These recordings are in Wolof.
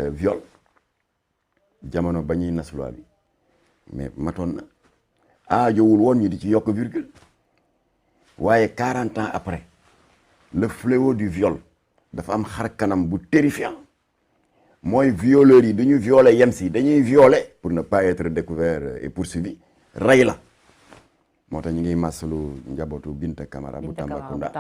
viol jamono ba ñuy nas loi bi mais matoon na aajowul woon ñu di ci yokk virgule waaye 40 ans après le fléau du viol dafa am xar kanam bu terrifiant mooy violeurs yi duñu violer yem si dañuy violer pour ne pas être découvert et poursuivi rey la moo tax ñu ngi masalu njabootu Binta Camara bu Tambacounda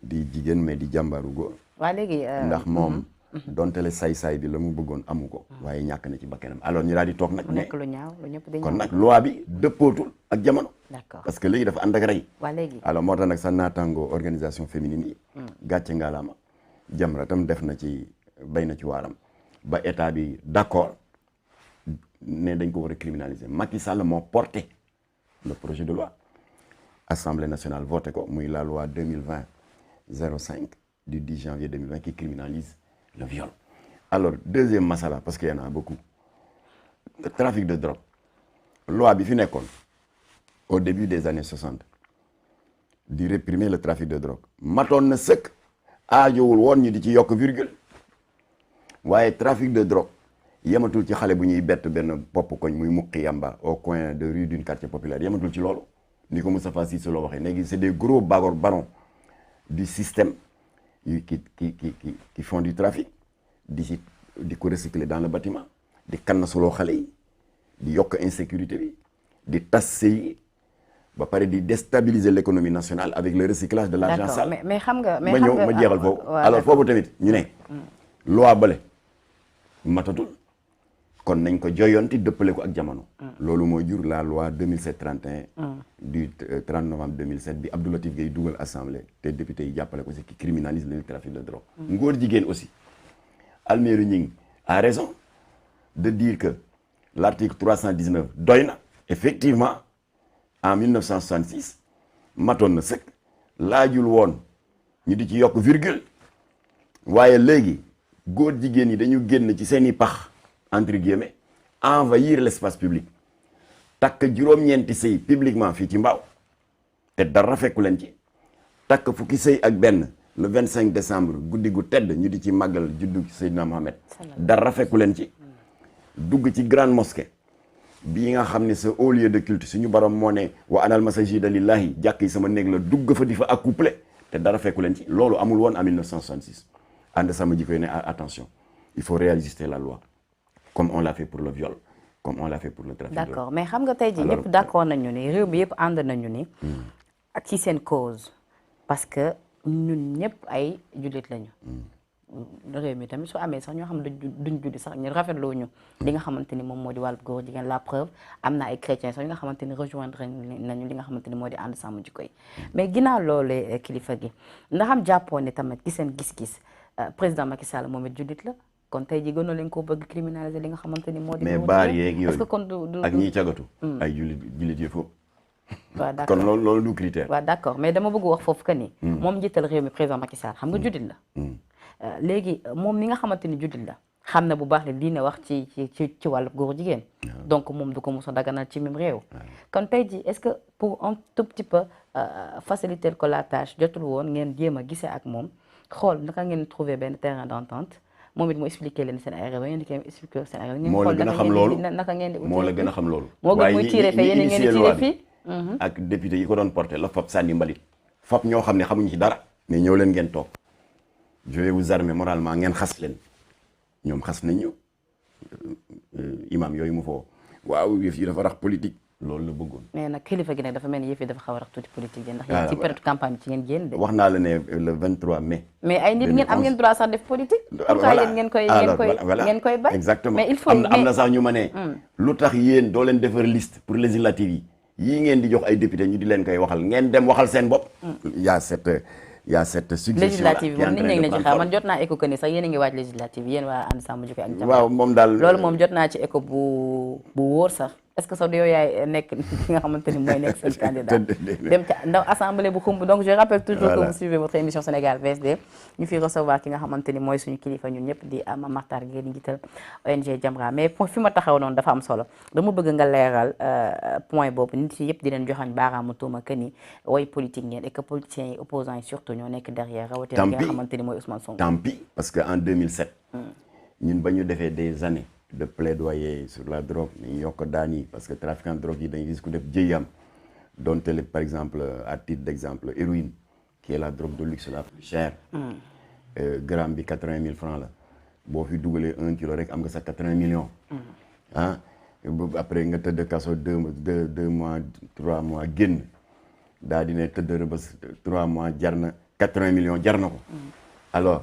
di jigéen mais di jàmbaaru góor waa léegi ndax moom donte le say-say bi la mu bëggoon amu ko waaye ñàkk na ci bakkanam alors ñu daal di toog nag ne lu ñaaw lu ñëpp kon nag loi bi dëppootul ak jamono d'accord parce que léegi dafa ànd ak rey waa léegi alors moo tax nag sa naataango organisation féminine yi gàcce ngaalaama Jamra tam def na ci bay na ci waaram ba état bi d'accord ne dañ ko war a criminaliser Macky Sall moo porté le projet de loi Assemblée nationale voté ko muy la loi 2020-05 du 10 janvier 2020 qui criminalise le viol. Alors deuxième masala parce qu'il y en a beaucoup le trafic de drogue loi bi fi nekkoon au début des années 60 di réprimer le trafic de drogue matoon na sëkk aajowul woon ñu di ci yokk virgule waaye trafic de drogue yematul ci xale bu ñuy bett benn bopp koñ muy muqi yamba au coin de rue d'une quartier populaire yematul ci loolu ni ko Moustapha Cissé Lo waxee léegi c'est des gros barons du système qui font du trafic di ko recycler dans le bâtiment di kannasuloo xale yi di yokk insécurité bi di tas sëy ba pare di déstabiliser l'économie nationale avec le recyclage de l'argent sale. mais xam nga ma jeexal foofu alors foofu tamit ñu ne loi bale matatul kon nañ ko joyanti dëppale ko ak jamono loolu mooy jur la loi 2007-31 du 30 novembre 2007 bi Abdou Latif Gueye dugal assemblée te député yi jàppale ko si qui criminalise le trafic de drogue ngóor jigéen aussi Alméry Gningue a raison de dire que l'article 319 doy na effectivement en 1966 matoon na sëkk laajul woon ñu di ci yokk virgule waaye léegi góor jigéen yi dañu génn ci seeni pax entre guillemets envahir l'espace public takk juróom-ñeenti sëy publiquement fii ci Mbao te dara fekku leen ci takk fukki sëy ak benn le 25 décembre guddi gu tedd ñu di ci màggal juddu Seydina Mohamed dara fekku leen ci dugg ci grande mosquée bii nga xam ne sa haut lieu de culte suñu borom moo ne wa anal masajida lillahi jàkk yi sama néeg la dugg fa di fa accouplé te dara fekku leen ci loolu amul woon en 1966 ànd sama jikko yi ne attention il faut réajuster la loi comme on l'a fait pour le viol comme on l'a fait pour le trafic. D'accord mais xam nga tey jii ñëpp d'accord nañu ni réew mi yëpp ànd nañu ni ak ci seen cause parce que ñun ñëpp ay jullit lañu réew mi tamit su amee sax ñoo xam ne duñ julli sax ñu rafetloo ñu li nga xamante ni moom moo di wàllu góor jigéen la preuve am na ay chrétiens sax yi nga xamante ni rejoindre nañu li nga xamante ni moo di ànd sàmm jikko yi mais ginnaaw loolee kilifa gi ndax am jàppoo ne tamit ci seen gis-gis président Macky Sall moom it jullit la kon tey jii gënoo leen koo bëgg criminaliser li nga xamante ni moo di mais baar yeeg yooyu est-ce que kon du ak ñiy cagatu ay jullit yi foofu waaw d'accord kon loolu du critère waaw d'accord mais dama bëgg wax foofu que ni moom njiital réew mi président Macky Sall xam nga jullit la léegi moom mi nga xamante ni jullit la xam na bu baax ne diine wax ci wàllu góor jigéen donc moom du ko mos a daganal ci même réew kon tey jii est-ce que pour un tout petit peu faciliter ko la tâche jotul woon ngeen jéem a gisee ak moom xool naka ngeen trouver benn terrain d'entente moom it mu expliquer leen seen ay raisons yéen di koy expliquer seen ay raisons moo la gën a xam loolu naka ngeen di moo la gën a xam loolu moo gën muy tiré fee yéen ngeen di tiré fii ak député yi ko doon porté la fab sànni mbalit fab ñoo xam ne xamuñu ci dara mais ñëw leen ngeen toog je vais vous armer moralement ngeen xas leen ñoom xas nañ ñu imam yooyu mu foo waaw yëf yi dafa rax politique loolu la bëggoon mais nag kilifa gi nag dafa mel ni yëf yi dafa xaw a rax tuuti politique yi ndax yéen ci période campagne bi ci ngeen génn de wax naa la ne le 23 mai mais ay nit ngeen am ngeen droit sax def politique pourquoi yéen ngeen koy bañ exactement mais il faut am na sax ñu ma ne lu tax yéen doo leen defar liste pour législative yi yii ngeen di jox ay député ñu di leen koy waxal ngeen dem waxal seen bopp y a cette suggestion là législative moom nit ñi na ci xaar man jot naa écho que ni sax yéen a ngi waaj législative yéen waa ànd sàmm jikko ak Jamra waaw moom daal loolu moom jot naa ci écho bu wóor sax est-ce que sax yow yaay nekk ki nga xamante ni mooy nekk seen candidat dem ca ndaw assemblée bu xumb donc je rappelle toujours que vous suivez votre émission Sénégal VSD ñu fi recevoir ki nga xamante ni mooy suñu kilifa ñun ñëpp di Mame Mactar Gueye di njiital ONG Jamra mais fi ma taxaw noonu dafa am solo dama bëgg nga leeral point boobu nit yi yëpp di leen joxañ baaraamu tuuma que ni way politique ngeen et que politiciens yi opposants yi surtout ñoo nekk derrière rawatina ki nga xamante ni mooy Ousmane Sonko tant pis parce que en 2007 ñun ba ñu defee des années de plaidoyer sur la drogue nañu yokk daan yi parce que trafiquant de drogue yi dañuy gis ku def jëyam donte le par exemple à titre d'exemple héroïne qui est la drogue de luxe la plus chère gramme bi 80 000 francs la boo fi dugalee 1 kilo rek am nga sax 80 millions ah après nga tëdd kaso 2 mois 3 mois génn daa di ne tëdd rëbës 3 mois jar na 80 millions jar na ko alors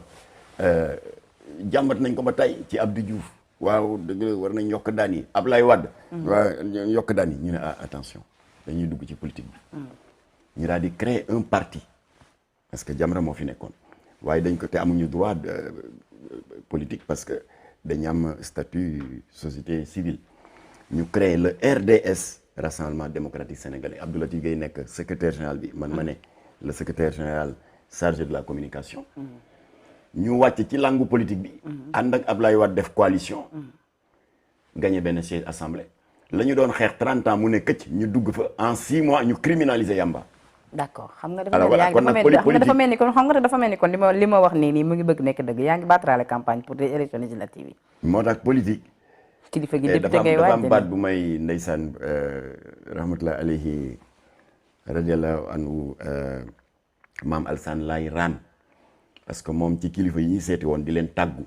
jàmbat nañ ko ba tey ci Abdou Diouf waaw dëgg la war nañ yokk daan yi Ablaye Wade waaw yokk daan yi ñu ne attention dañuy dugg ci politique bi ñu daal di créer un parti parce que Jamra moo fi nekkoon waaye dañ ko te amuñu droit politique parce que dañu am statut société civile ñu créer le RDS Rassemblement démocratique sénégalais Abdou Latif Gueye nekk secrétaire général bi man ma ne le secrétaire général chargé de la communication ñu wàcc ci langue politique bi ànd ak Ablaye Wade def coalition gagné benn siège assemblée la ñu doon xeex 30 ans mu ne këcc ñu dugg fa en 6 mois ñu criminaliser yamba. d'accord xam nga dafa mel ni kon li ma wax nii mu ngi bëgg nekk dëgg yaa ngi battraale campagne pour des élections législatives yi. moo tax politique. kilifa gi député ngay waaj dafa am baat bu may ndeysaan rahmatullahi alayhi radiyallahu anhu maam Alsaan Laay Raan parce que moom ci kilifa yi ñuy seeti woon di leen tàggu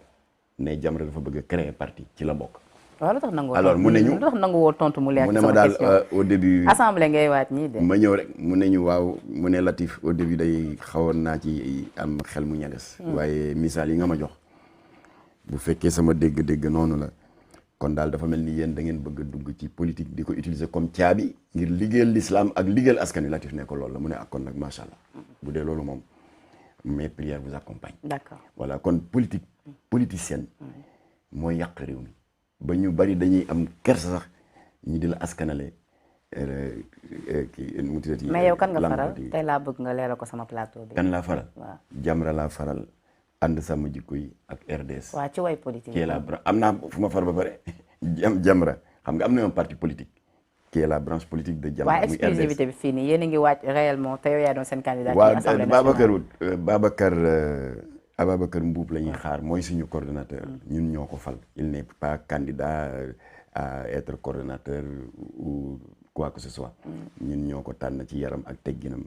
ne Jamra dafa bëgg a créer parti ci la bokk. waaw lu tax nangu alors mu ne ñu lu tax nangu woo tontu mu leer mu ne ma daal au début assemblée ngay waaj ñii de ma ñëw rek mu ne ñu waaw mu ne Latif au début day xawoon naa ci am xel mu ñagas waaye misaal yi nga ma jox bu fekkee sama dégg-dégg noonu la kon daal dafa mel ni yéen da ngeen bëgg a dugg ci politique di ko utiliser comme caabi ngir liggéeyal l'islam ak liggéeyal askan wi Latif ne ko loolu la mu ne ak kon nag macha allah bu dee loolu moom mes prières vous accompagnent. D'accord. Voilà kon politicienne mooy yàq réew mi ba ñu bari dañuy am kersa sax ñu di la askanale kii mu tuddati. mais yow kan nga faral tey laa bëgg nga leeral ko sama plateau bi. kan laa faral. waaw Jamra laa faral ànd sama jikko yi ak RDS. waaw ci way politique yi am naa fu ma far ba pare Jamra xam nga am na un parti politique. qui est la branche politique de Jamra. waaw exclusivité bi fii nii yéen a ngi waaj réellement te yow yaa doon seen candidat. ci assemblée nationale Babacar Mbuub la ñuy xaar mooy suñu coordonnateur. ñun ñoo ko fal. il n'est pas candidat à être coordonnateur ou quoi que ce soit. ñun ñoo ko tànn ci yaram ak tegginam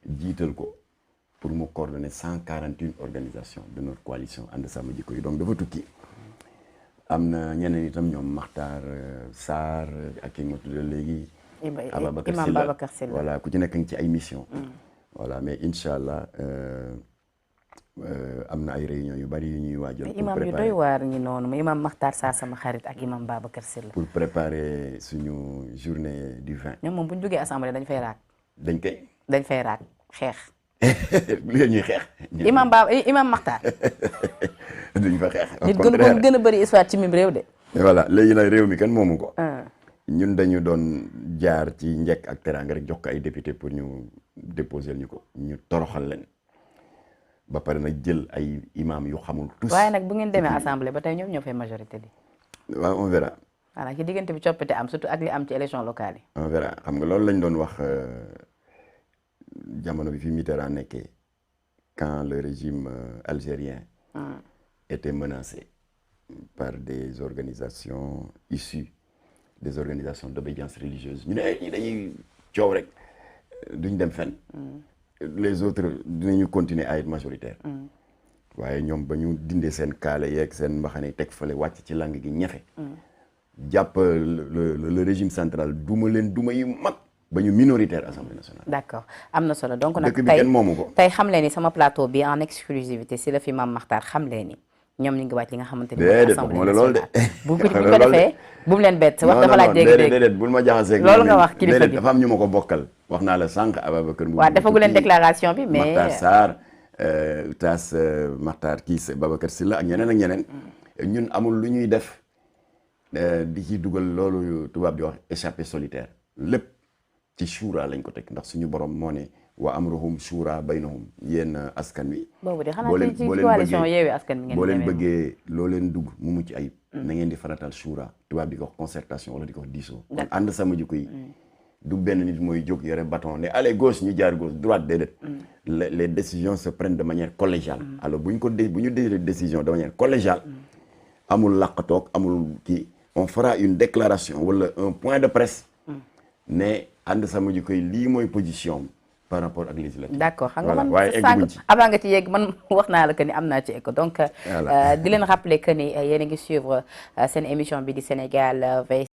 jiital ko pour mu coordonner 141 organisations de notre coalition ànd sàmm jikko yi donc dafa tukki. am na ñeneen itam ñoom Makhtar Sarr ak ki ma tuddee léegi. Imam Babacar Sylla voilà ku ci nekk ci ay mission voilà mais incha allah am na ay réunions yu bari yu ñuy waajal. pour imam yu doy waar ñi noonu imam Makhtar Sarr sama xarit ak imam Babacar Sylla. pour préparer suñu journée du vin. ñoom moom bu ñu duggee assemblée dañ fay raak. dañ fay raak xeex. li ñuy xeex. imam Makhtar. duñ fa xeex. nit gën a bëri histoire ci mim réew de. voilà léegi nag réew mi kan moomu ko. ñun dañu doon jaar ci njëkk ak teraanga rek jox ko ay député pour ñu déposer ñu ko ñu toroxal leen ba pare nag jël ay imam yu xamul tous. waaye nag bu ngeen demee assemblée ba tey ñoom ñoo fay majorité bi. waaw on verra. voilà ci diggante bi coppite am surtout ak li am ci élection locale yi. on verra xam nga loolu lañ doon wax jamono bi fi Mitterrand nekkee quand le régime algérien était menacé par des organisations issues des organisations d'obédience religieuse ñu ne ñi dañuy coow rek duñ dem fenn les autres dinañu continuer à être majoritaire waaye ñoom ba ñu dindee seen kaale yeeg seen mbaxane teg fale wàcc ci lang gi ñefe jàpp le régime central duma leen duma yu mag ba ñu minoritaire assemblée nationale. d'accord am na solo donc nag dëkk bi kenn moomu ko. tey xam leen ni sama plateau bi en exclusivité si la fi Mame Makhtar xam leen ni ñoom ñu ngi wàcc li nga xamante ni mooy assemblée nationale bu ko defee bu mu leen bett wax dafa laaj dégg-dégg déedéet bul ma jaxasee loolu nga wax kilifa gi dafa am ñu ma ko bokkal wax naa la sànq Ababacar Mbuub waaw defagu leen déclaration bi mais Makhtar Sarr Tass Makhtar kii Babacar Sylla ak ñeneen ñun amul lu ñuy def di ci dugal loolu tubaab di wax échappée solitaire lépp ci shura lañ ko teg ndax suñu borom moo ne wa amruhum shura baynahum yéen askan wi. boobu de xanaa ci coalition Yewwi Askan Wi ngeen boo leen bëggee loo leen dugg mu mucc ayib. na ngeen di faratal shura tubaab di ko wax concertation wala di ko wax diisoo. kon ànd sama jikko yi du benn nit mooy jóg yore bâton ne allez gauche ñu jaar gauche droite déedéet. les décisions se prennent de manière collégiale. alors bu ñu décidé décision de manière collégiale. amul làqatoog amul kii on fera une déclaration wala un point de presse ne ànd sàmm jikko yi lii mooy position par rapport ak législative. d'accord xam nga man sànq avant nga ci yegg man wax naa la que ni am naa ci écho donc di leen rappeler que ni yéen a ngi suivre seen émission bi di Sénégal VS